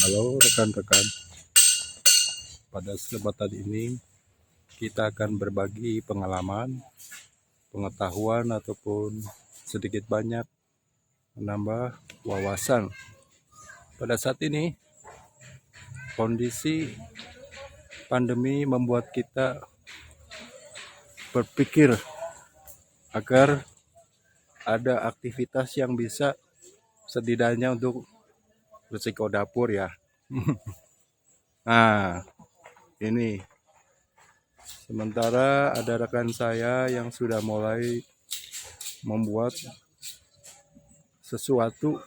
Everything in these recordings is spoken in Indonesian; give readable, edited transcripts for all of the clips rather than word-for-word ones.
Halo rekan-rekan, pada kesempatan ini kita akan berbagi pengalaman, pengetahuan ataupun sedikit banyak menambah wawasan. Pada saat ini kondisi pandemi membuat kita berpikir agar ada aktivitas yang bisa setidaknya untuk resiko dapur ya. Nah, ini sementara ada rekan saya yang sudah mulai membuat sesuatu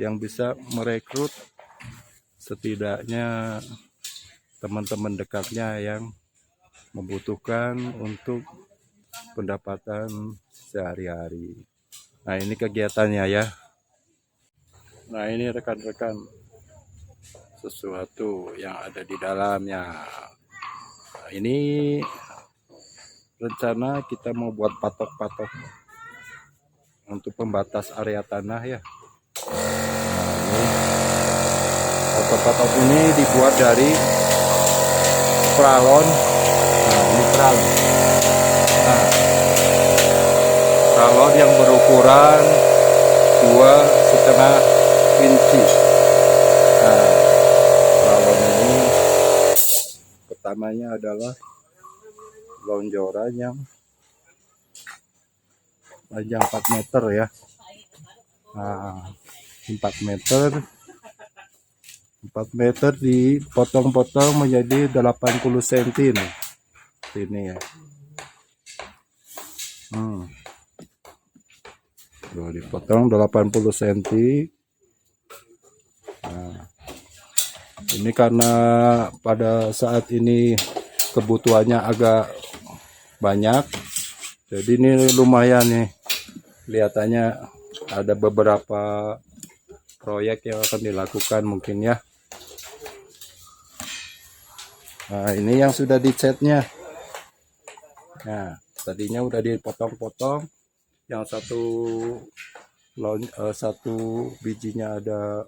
yang bisa merekrut setidaknya teman-teman dekatnya yang membutuhkan untuk pendapatan sehari-hari. Nah, ini kegiatannya ya. Nah, ini rekan-rekan sesuatu yang ada di dalamnya. Nah, ini rencana kita mau buat patok-patok untuk pembatas area tanah ya. Patok-patok ini dibuat dari pralon. Nah, ini pralon. Nah, pralon yang berukuran 2,5 inci. Nah, pralon ini pertamanya adalah lonjoran yang panjang 4 meter ya. Nah, 4 meter dipotong-potong menjadi 80 cm nih. Ini ya. Tuh, dipotong 80 cm. Nah, ini karena pada saat ini kebutuhannya agak banyak, jadi ini lumayan nih. Kelihatannya ada beberapa proyek yang akan dilakukan mungkin ya. Nah, ini yang sudah dicatnya. Nah, tadinya udah dipotong-potong. Yang satu bijinya ada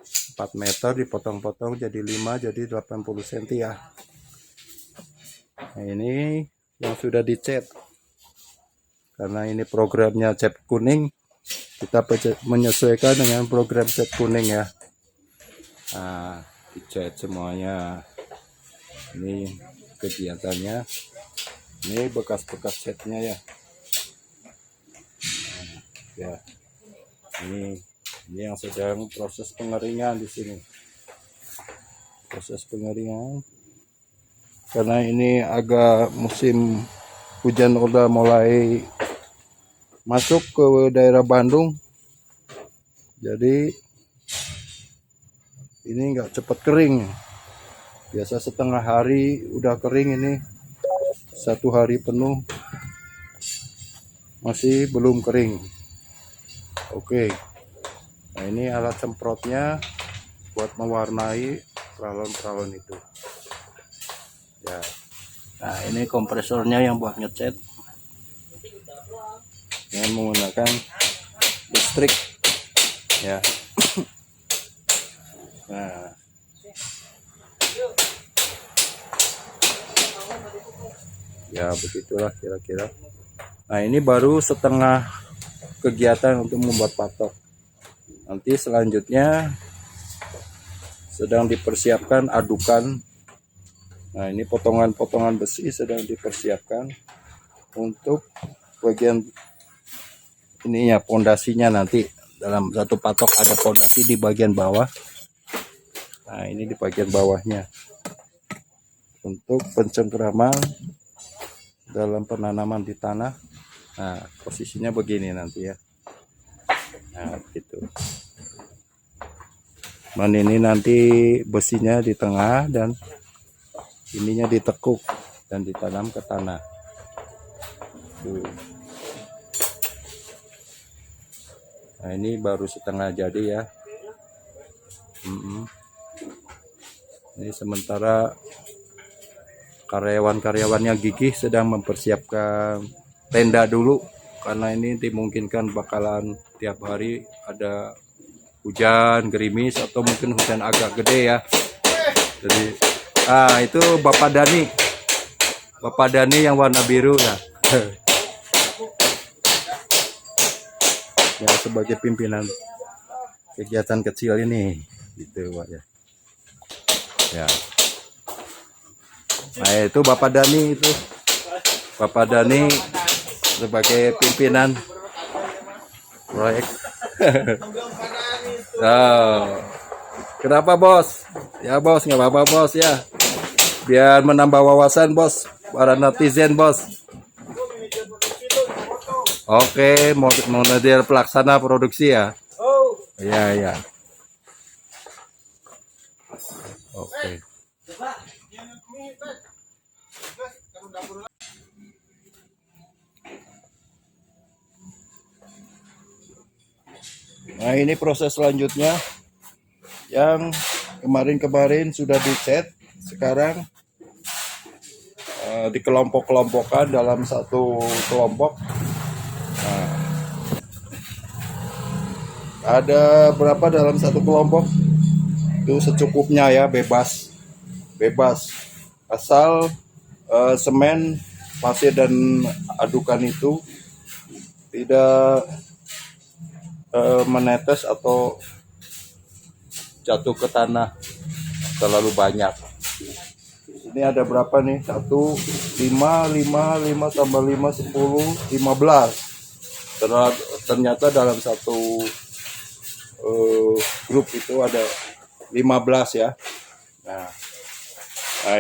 4 meter, dipotong-potong jadi 5, jadi 80 cm ya. Nah, ini yang sudah dicat. Karena ini programnya cat kuning, kita menyesuaikan dengan program cat kuning ya. Nah, dicat semuanya. Ini kegiatannya. Ini bekas-bekas catnya ya. Ya, ini yang sedang proses pengeringan di sini. Proses pengeringan. Karena ini agak musim hujan udah mulai masuk ke daerah Bandung. Jadi ini nggak cepat kering. Biasa setengah hari udah kering, ini 1 hari penuh masih belum kering. Oke. Nah, ini alat semprotnya buat mewarnai pralon-pralon itu. Ya. Nah, ini kompresornya yang buat ngecat. Dengan menggunakan listrik. Ya. Nah. Ya, begitulah kira-kira. Nah, ini baru setengah kegiatan untuk membuat patok. Nanti selanjutnya sedang dipersiapkan adukan. Nah, ini potongan-potongan besi sedang dipersiapkan untuk bagian ininya, pondasinya. Nanti dalam satu patok ada pondasi di bagian bawah. Nah, ini di bagian bawahnya untuk pencengkraman dalam penanaman di tanah. Nah, posisinya begini nanti ya. Nah, gitu. Ini nanti besinya di tengah dan ininya ditekuk dan ditanam ke tanah. Tuh. Nah, ini baru setengah jadi ya. Ini sementara karyawan-karyawannya gigih sedang mempersiapkan tenda dulu, karena ini dimungkinkan bakalan tiap hari ada hujan gerimis atau mungkin hujan agak gede ya. Jadi itu Bapak Dani yang warna biru ya. Ya sebagai pimpinan kegiatan kecil ini gitu Pak ya. Ya. Nah itu Bapak Dani sebagai pimpinan proyek. Oh, kenapa bos? Ya bos, nggak apa-apa bos ya. Biar menambah wawasan bos, para netizen bos. Oke, mau model pelaksana produksi ya? Iya iya. Oke. Nah ini proses selanjutnya yang kemarin sudah dicat, sekarang dikelompok-kelompokkan dalam satu kelompok. Nah, ada berapa dalam satu kelompok? Itu secukupnya ya, bebas asal semen, pasir dan adukan itu tidak menetes atau jatuh ke tanah terlalu banyak. Ini ada berapa nih? 1, 5 tambah 5, 10, 15. Ternyata dalam satu grup itu ada 15 ya. Nah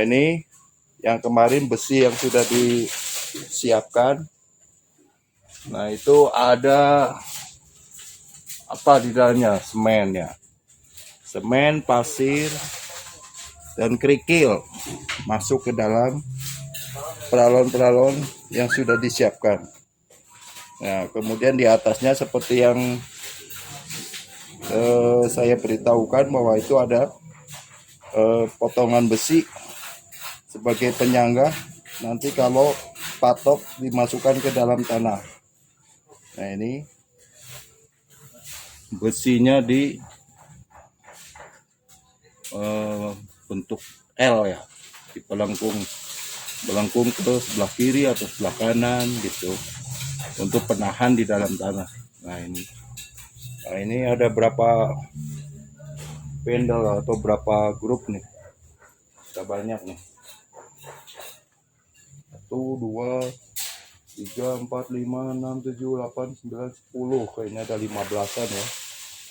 ini yang kemarin besi yang sudah disiapkan. Nah itu ada apa di dalamnya? Semen ya. Semen, pasir, dan kerikil masuk ke dalam peralon-peralon yang sudah disiapkan. Nah, kemudian di atasnya seperti yang saya beritahukan bahwa itu ada potongan besi sebagai penyangga. Nanti kalau patok dimasukkan ke dalam tanah. Nah ini besinya di bentuk L ya, di pelengkung ke sebelah kiri atau sebelah kanan gitu untuk penahan di dalam tanah. Nah ini ada berapa pendel atau berapa grup nih? Sudah banyak nih. 1, 2, 3, 4, 5, 6, 7, 8, 9, 10. Kayaknya ada 15-an ya.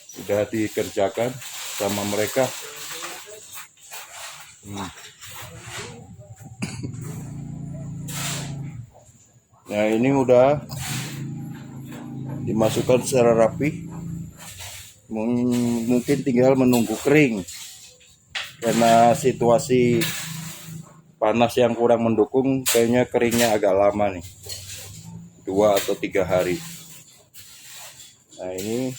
Sudah dikerjakan sama mereka. Nah ini udah dimasukkan secara rapi. Mungkin tinggal menunggu kering karena situasi panas yang kurang mendukung. Kayaknya keringnya agak lama nih, 2 atau 3 hari. Nah ini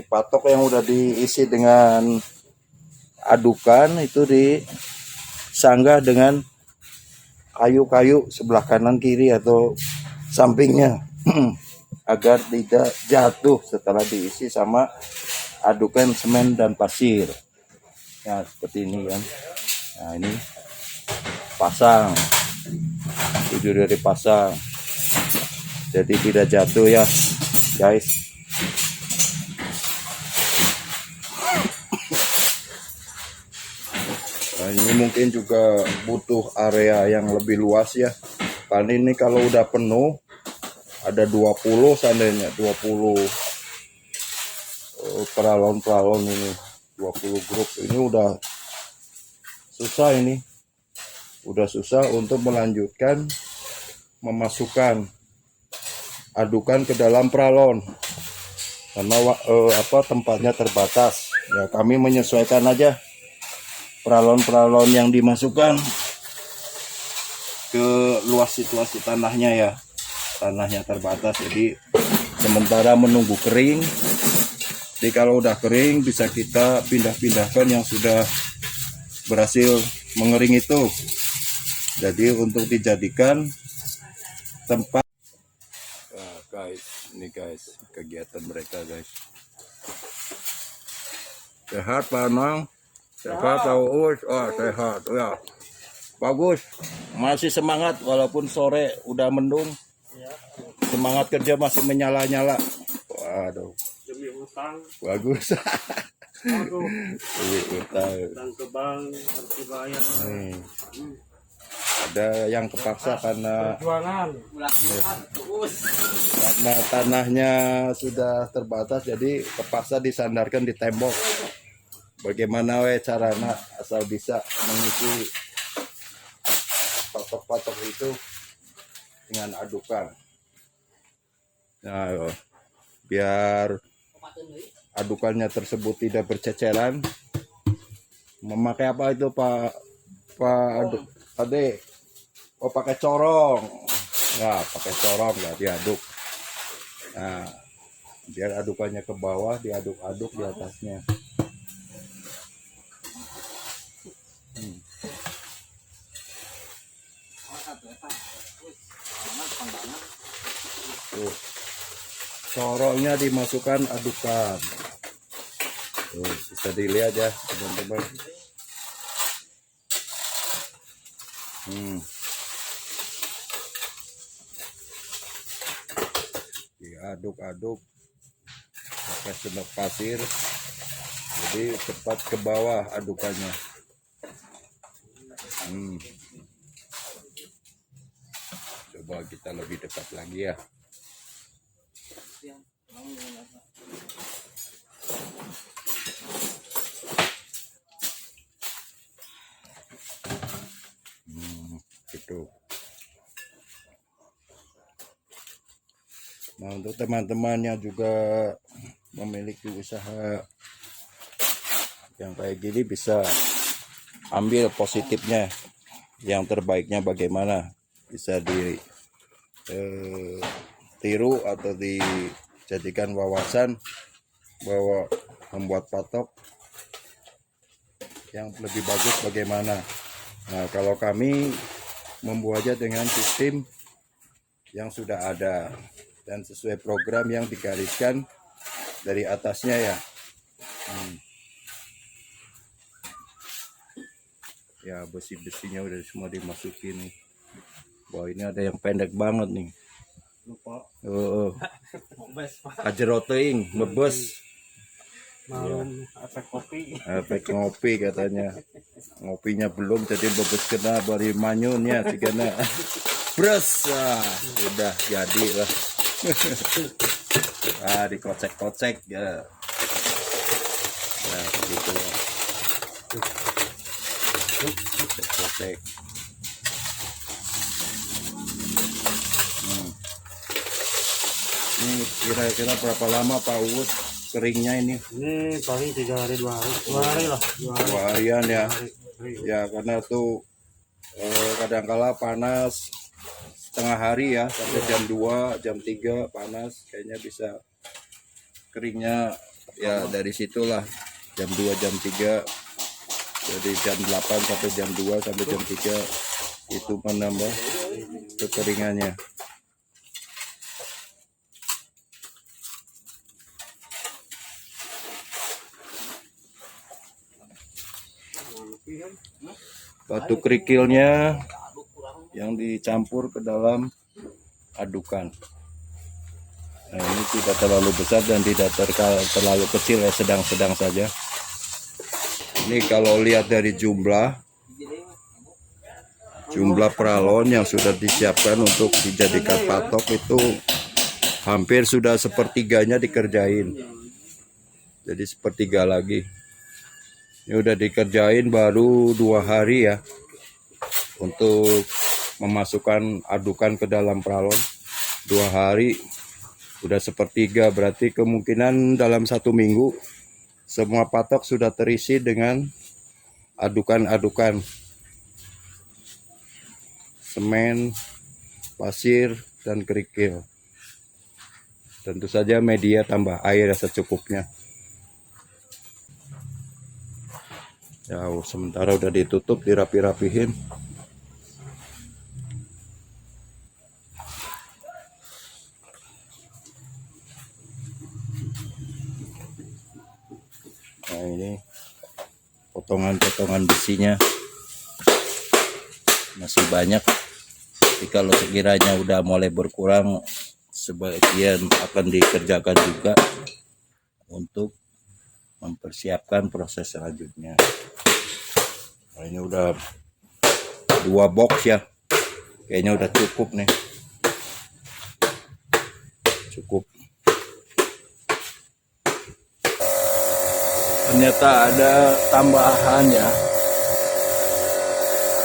patok yang udah diisi dengan adukan itu disanggah dengan kayu-kayu sebelah kanan kiri atau sampingnya agar tidak jatuh setelah diisi sama adukan semen dan pasir. Nah seperti ini kan. Nah ini pasang, itu sudah dipasang jadi tidak jatuh ya guys. Nah ini mungkin juga butuh area yang lebih luas ya, karena ini kalau udah penuh ada 20 seandainya 20 peralon ini, 20 grup ini udah susah untuk melanjutkan memasukkan adukan ke dalam peralon karena tempatnya terbatas ya. Kami menyesuaikan aja peralon-peralon yang dimasukkan ke luas situasi tanahnya ya, tanahnya terbatas. Jadi sementara menunggu kering, jadi kalau udah kering bisa kita pindah-pindahkan yang sudah berhasil mengering itu, jadi untuk dijadikan tempat. Nah, guys, ini guys kegiatan mereka guys. Sehat Pak Anang? Sehat Pak Uus? Oh sehat, ya. Bagus. Masih semangat walaupun sore udah mendung. Semangat kerja masih menyala-nyala. Waduh. Demi utang. Bagus. Aduh. Demi utang. Utang ke bank harus dibayar. Ada yang kepaksa karena Perjuangan. karena tanahnya sudah terbatas, jadi kepaksa disandarkan di tembok. Bagaimana caranya asal bisa mengisi patok-patok itu dengan adukan. Nah, biar adukannya tersebut tidak berceceran, memakai apa itu Pak Ade? Oh pakai corong. Nah, pakai corong ya diaduk. Nah, biar adukannya ke bawah, diaduk-aduk di atasnya. Tuh. Corongnya dimasukkan adukan. Tuh, bisa dilihat ya teman-teman. Diaduk-aduk pakai sendok pasir, jadi cepat ke bawah adukannya. Coba kita lebih dekat lagi ya. Gitu. Nah, untuk teman-temannya juga memiliki usaha yang kayak gini, bisa ambil positifnya, yang terbaiknya bagaimana, bisa tiru atau dijadikan wawasan bahwa membuat patok yang lebih bagus bagaimana. Nah, kalau kami membuatnya dengan sistem yang sudah ada dan sesuai program yang digariskan dari atasnya ya. Ya, besi-besinya udah semua dimasukin nih. Wah, ini ada yang pendek banget nih. Lupa. Ajeroteing, mebes. Malam efek kopi. Efek ngopi katanya. Ngopinya belum, jadi bebes kena bari manyunnya cigana. Bres, udah jadi lah. Dikocek-kocek ya. Nah, gitu ya. Kocek. Ini kira-kira berapa lama Pak Uus keringnya ini? Ini paling 3 hari 2 hari. 2 hari lah. 2 harian ya. Hari. Ya karena tuh kadangkala panas setengah hari ya, sampai jam 2, jam 3 panas, kayaknya bisa keringnya ya dari situlah jam 2, jam 3. Jadi jam 8 sampai jam 2 sampai jam 3 itu menambah kekeringannya. Batu kerikilnya yang dicampur ke dalam adukan. Nah, ini tidak terlalu besar dan tidak terlalu kecil ya, sedang-sedang saja. Ini kalau lihat dari jumlah pralon yang sudah disiapkan untuk dijadikan patok itu hampir sudah sepertiganya dikerjain. Jadi sepertiga lagi. Ini udah dikerjain baru 2 hari ya, untuk memasukkan adukan ke dalam pralon. 2 hari udah sepertiga, berarti kemungkinan dalam 1 minggu semua patok sudah terisi dengan adukan-adukan semen, pasir, dan kerikil. Tentu saja media tambah air secukupnya. Ya, sementara udah ditutup, dirapi-rapihin. Nah, ini potongan-potongan besinya masih banyak. Jadi kalau sekiranya udah mulai berkurang, sebagian akan dikerjakan juga untuk mempersiapkan proses selanjutnya. Nah, ini udah 2 box ya, kayaknya udah cukup nih, cukup. Ternyata ada tambahan ya,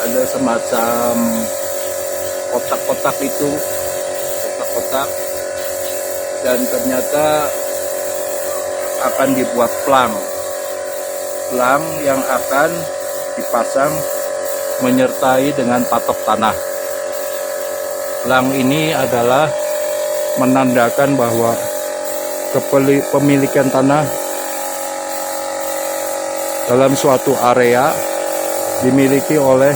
ada semacam kotak-kotak itu, kotak-kotak, dan ternyata akan dibuat plang yang akan dipasang menyertai dengan patok tanah. Plang ini adalah menandakan bahwa kepemilikan tanah dalam suatu area dimiliki oleh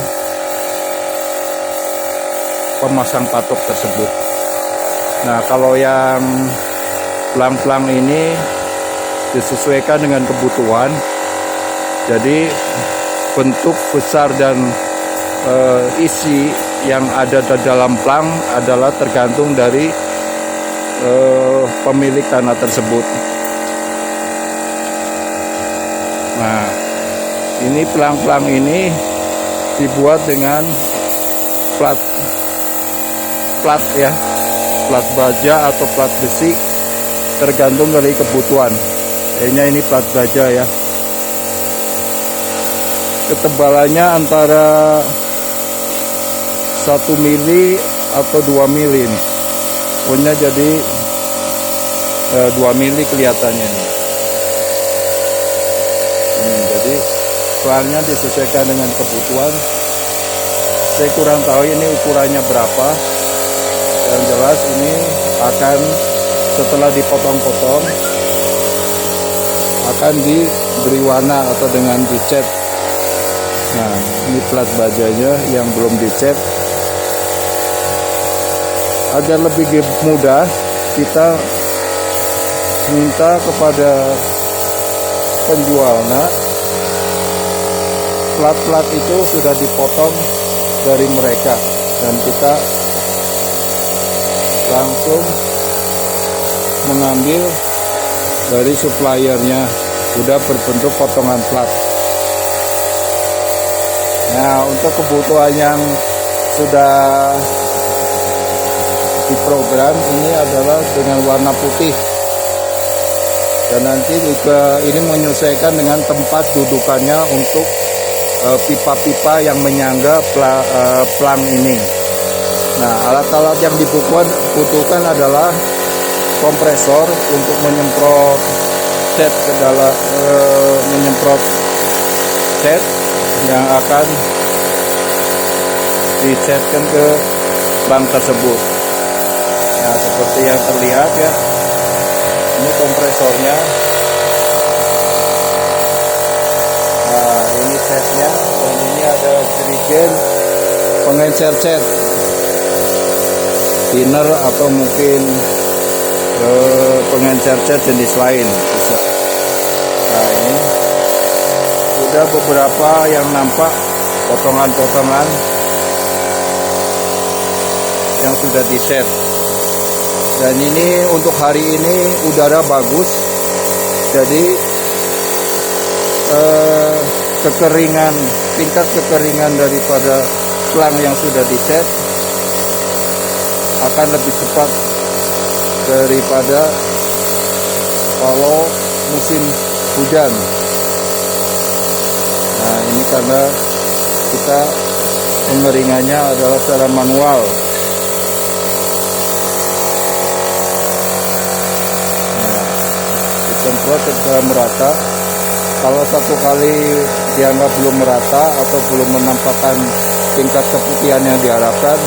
pemasang patok tersebut. Nah, kalau yang plang-plang ini disesuaikan dengan kebutuhan, jadi bentuk besar dan isi yang ada di dalam plang adalah tergantung dari pemilik tanah tersebut. Nah, ini plang-plang ini dibuat dengan plat ya, plat baja atau plat besi, tergantung dari kebutuhan. Kayaknya ini plat baja ya. Ketebalannya antara 1 mili atau 2 mili nih. Pokoknya jadi 2 mili kelihatannya nih. Jadi plangnya disesuaikan dengan kebutuhan. Saya kurang tahu ini ukurannya berapa. Yang jelas ini akan setelah dipotong-potong akan diberi warna atau dengan dicat. Nah, ini plat bajanya yang belum dicat. Agar lebih mudah, kita minta kepada penjualnya plat-plat itu sudah dipotong dari mereka, dan kita langsung mengambil dari suppliernya, sudah berbentuk potongan plat. Nah, untuk kebutuhan yang sudah diprogram ini adalah dengan warna putih, dan nanti juga ini menyesuaikan dengan tempat dudukannya untuk pipa-pipa yang menyangga plang ini. Nah, alat-alat yang dibutuhkan adalah kompresor untuk menyemprot cat ke dalam, menyemprot cat yang akan dicatkan ke plang tersebut. Nah, seperti yang terlihat ya, ini kompresornya. Nah, ini catnya, dan ini ada jerigen pengencer cat, thinner atau mungkin pengencer cat jenis lain bisa. Nah, ini udah beberapa yang nampak potongan-potongan yang sudah di-set. Dan ini untuk hari ini udara bagus, jadi tingkat kekeringan daripada plang yang sudah di-set akan lebih cepat daripada kalau musim hujan. Nah, ini karena kita pengeringannya adalah secara manual. Nah, disemprot secara merata. Kalau satu kali dianggap belum merata atau belum menampakkan tingkat keputihan yang diharapkan,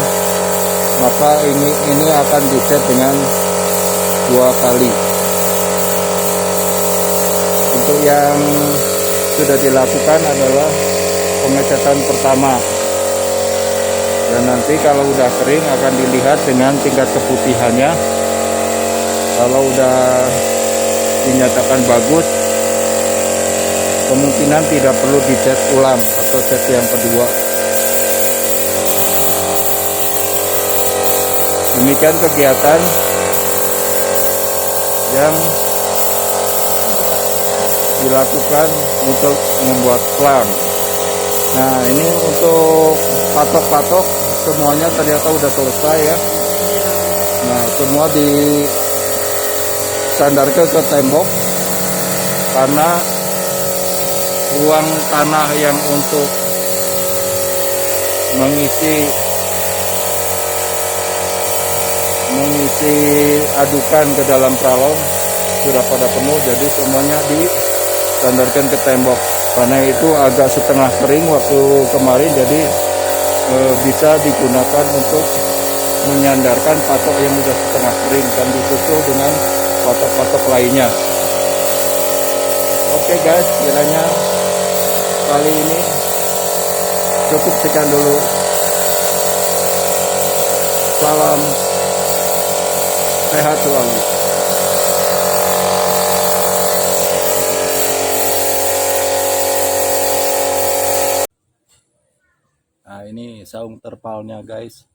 maka ini akan dicat dengan 2 kali. Untuk yang sudah dilakukan adalah pengecatan pertama, dan nanti kalau udah kering akan dilihat dengan tingkat keputihannya. Kalau udah dinyatakan bagus, kemungkinan tidak perlu dicat ulang atau cat yang kedua. Demikian kegiatan yang dilakukan untuk membuat plang. Nah, ini untuk patok-patok semuanya ternyata udah selesai ya. Nah, semua disandarkan ke tembok karena ruang tanah yang untuk mengisi adukan ke dalam pralon sudah pada penuh, jadi semuanya disandarkan ke tembok. Karena itu agak setengah kering waktu kemarin, jadi bisa digunakan untuk menyandarkan patok yang sudah setengah kering dan disusul dengan patok-patok lainnya. Oke guys, kiranya kali ini cukup sekian dulu. Salam sehat selalu. Nah, ini saung terpalnya guys.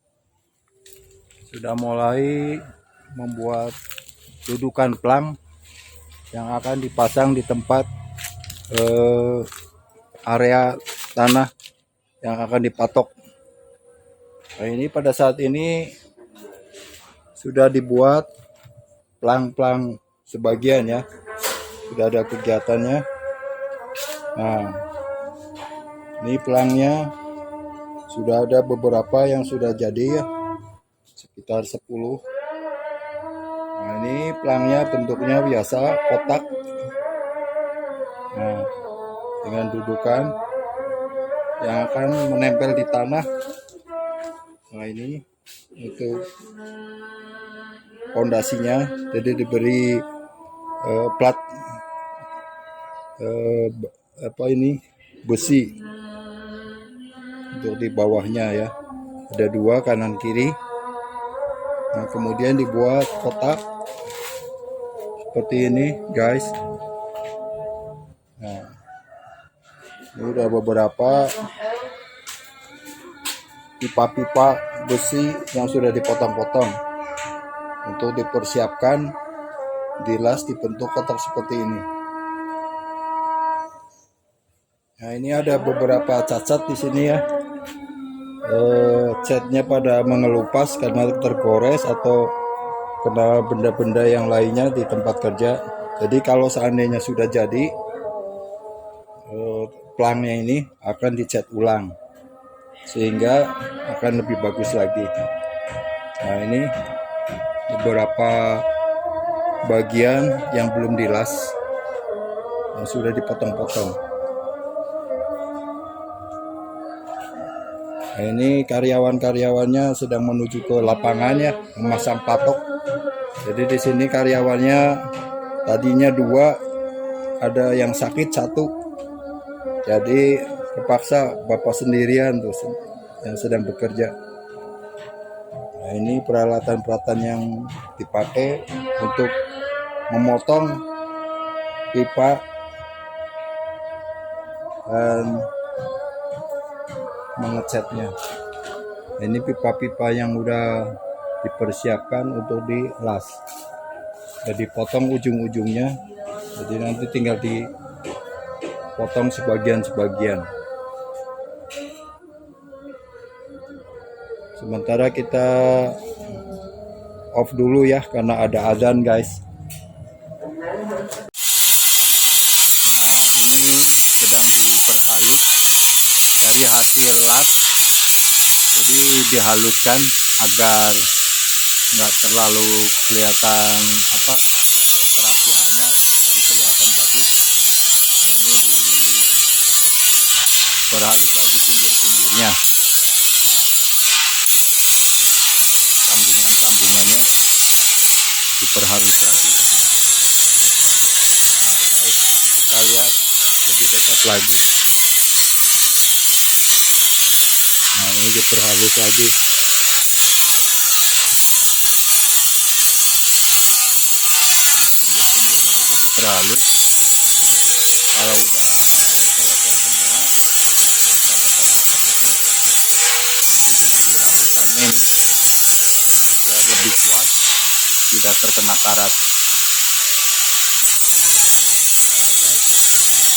Sudah mulai membuat dudukan plang yang akan dipasang di tempat area tanah yang akan dipatok. Nah, ini pada saat ini sudah dibuat plang-plang sebagian ya, sudah ada kegiatannya. Nah, ini pelangnya sudah ada beberapa yang sudah jadi ya, sekitar 10. Nah, ini pelangnya bentuknya biasa kotak. Nah, dengan dudukan yang akan menempel di tanah. Nah, ini untuk pondasinya, jadi diberi plat besi untuk di bawahnya ya, ada 2 kanan kiri. Nah, kemudian dibuat kotak seperti ini guys. Nah, ini udah beberapa pipa-pipa besi yang sudah dipotong-potong untuk dipersiapkan dilas dibentuk kotak seperti ini. Nah, ini ada beberapa cacat di sini ya. Catnya pada mengelupas karena tergores atau kena benda-benda yang lainnya di tempat kerja. Jadi kalau seandainya sudah jadi, pelangnya ini akan dicat ulang sehingga akan lebih bagus lagi. Nah, ini beberapa bagian yang belum dilas yang sudah dipotong-potong. Nah, ini karyawan-karyawannya sedang menuju ke lapangan ya, memasang patok. Jadi di sini karyawannya tadinya 2, ada yang sakit 1. Jadi terpaksa bapak sendirian tuh yang sedang bekerja. Nah, ini peralatan-peralatan yang dipakai untuk memotong pipa dan mengecatnya. Nah, ini pipa-pipa yang udah dipersiapkan untuk dilas. Jadi potong ujung-ujungnya. Jadi nanti tinggal dipotong sebagian-sebagian. Sementara kita off dulu ya karena ada azan guys. Nah, ini sedang diperhalus dari hasil las. Jadi dihaluskan agar nggak terlalu kelihatan kerapiannya, jadi kelihatan bagus. Nah, ini diperhalus lagi pinggir-pinggirnya, sambungan-sambungannya diperhalus lagi. Nah guys, kita lihat lebih dekat lagi. Nah, ini diperhalus lagi. Nah, pinggir-pinggirnya itu diperhalus. Kalau udah tidak terkena karat.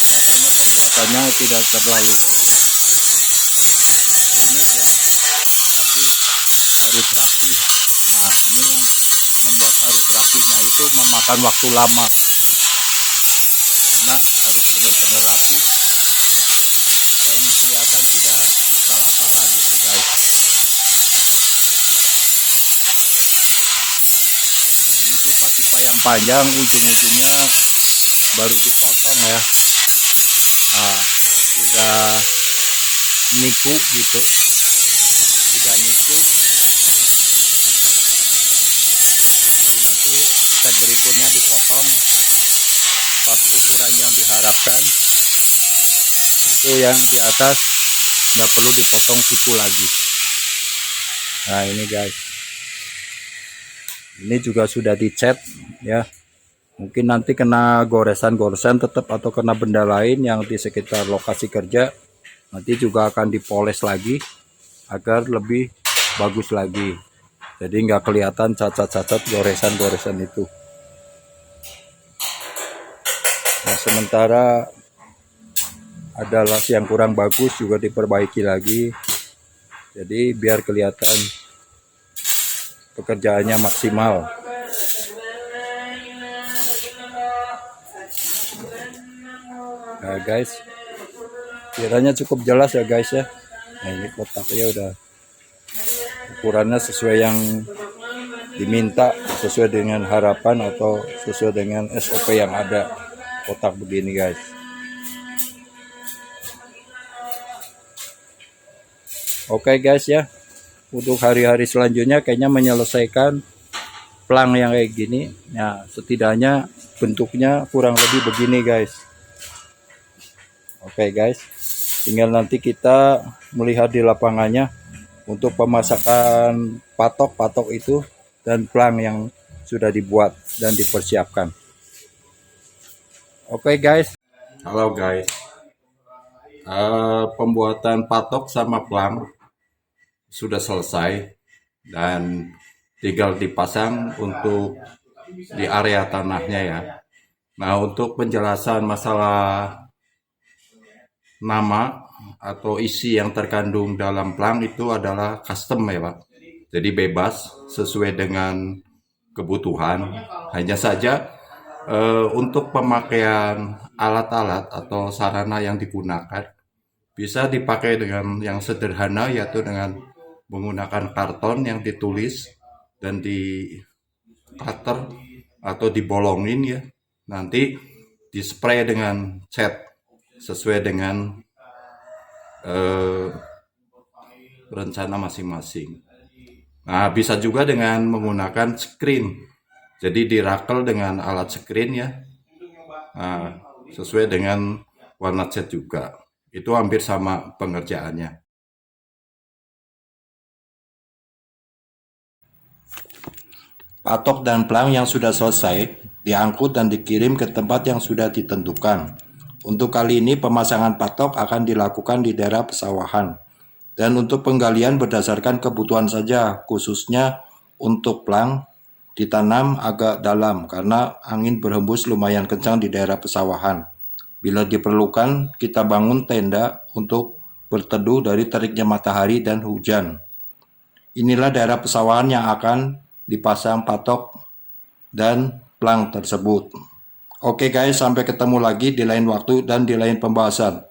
Kelihatannya pembuatannya tidak terlalu rumit ya, tapi harus rapi. Nah, ini membuat harus rapinya itu memakan waktu lama karena harus benar-benar rapi dan kelihatan tidak asal-asalan gitu guys. Nah, ini pipa-pipa yang panjang ujung-ujungnya baru dipotong ya. Nah, sudah niku gitu, sudah niku. Jadi nanti step berikutnya dipotong pas ukuran yang diharapkan. Itu yang di atas nggak perlu dipotong siku lagi. Nah ini guys, ini juga sudah dicat ya. Mungkin nanti kena goresan-goresan tetap atau kena benda lain yang di sekitar lokasi kerja, nanti juga akan dipoles lagi agar lebih bagus lagi. Jadi nggak kelihatan cacat-cacat goresan-goresan itu. Nah, sementara ada las yang kurang bagus juga diperbaiki lagi. Jadi biar kelihatan pekerjaannya maksimal. Nah guys, kiranya cukup jelas ya guys ya. Nah ini kotaknya udah ukurannya sesuai yang diminta, sesuai dengan harapan atau sesuai dengan SOP yang ada. Kotak begini guys. Oke guys ya, untuk hari-hari selanjutnya kayaknya menyelesaikan plang yang kayak gini. Nah setidaknya bentuknya kurang lebih begini guys. Oke guys, tinggal nanti kita melihat di lapangannya untuk pemasakan patok-patok itu dan plang yang sudah dibuat dan dipersiapkan. Oke guys, halo guys, pembuatan patok sama plang sudah selesai dan tinggal dipasang untuk di area tanahnya ya. Nah untuk penjelasan masalah nama atau isi yang terkandung dalam plang itu adalah custom ya Pak. Jadi bebas sesuai dengan kebutuhan. Hanya saja untuk pemakaian alat-alat atau sarana yang digunakan bisa dipakai dengan yang sederhana, yaitu dengan menggunakan karton yang ditulis dan di cutter atau dibolongin ya. Nanti dispray dengan cat sesuai dengan rencana masing-masing. Nah, bisa juga dengan menggunakan screen. Jadi dirakel dengan alat screen ya. Nah, sesuai dengan warna cat juga. Itu hampir sama pengerjaannya. Patok dan plang yang sudah selesai diangkut dan dikirim ke tempat yang sudah ditentukan. Untuk kali ini pemasangan patok akan dilakukan di daerah pesawahan. Dan untuk penggalian berdasarkan kebutuhan saja, khususnya untuk plang ditanam agak dalam karena angin berhembus lumayan kencang di daerah pesawahan. Bila diperlukan, kita bangun tenda untuk berteduh dari teriknya matahari dan hujan. Inilah daerah pesawahan yang akan dipasang patok dan plang tersebut. Oke guys, sampai ketemu lagi di lain waktu dan di lain pembahasan.